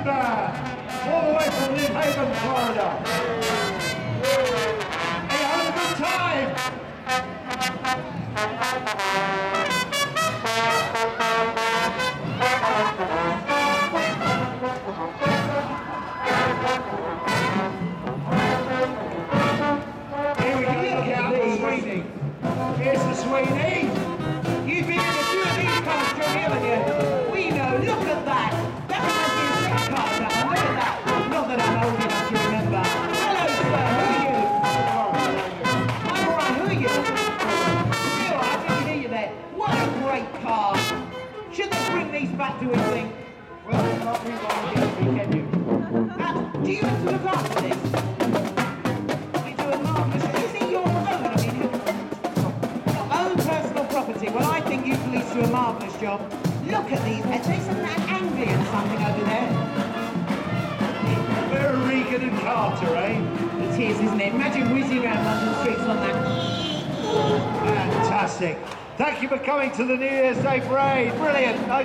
Band, all the way from Lynn, Florida. Are you having a good time? Here we go, look out the Sweeney. Here's the Sweeney. You've been in a few of these cars, Johnny, haven't you? We know, look at that. That reminds me of 6 cars, that one. Look at that. Not that I'm old enough to remember. Hello, sir. Who are you? I'm all right. Who are you? Phil, I didn't hear you there. What a great car. Should they bring these back to us, think? Well, it's not really going to get me, can you? Do you have to look after this? You do a marvellous. Is it your own? I mean, your own personal property. Well, I think you police do a marvellous job. Look at these. There's an Anglian something over there. We're Regan and Carter, eh? It is, isn't it? Imagine whizzing around London streets on that. Fantastic. Thank you for coming to the New Year's Day parade. Brilliant. Nice.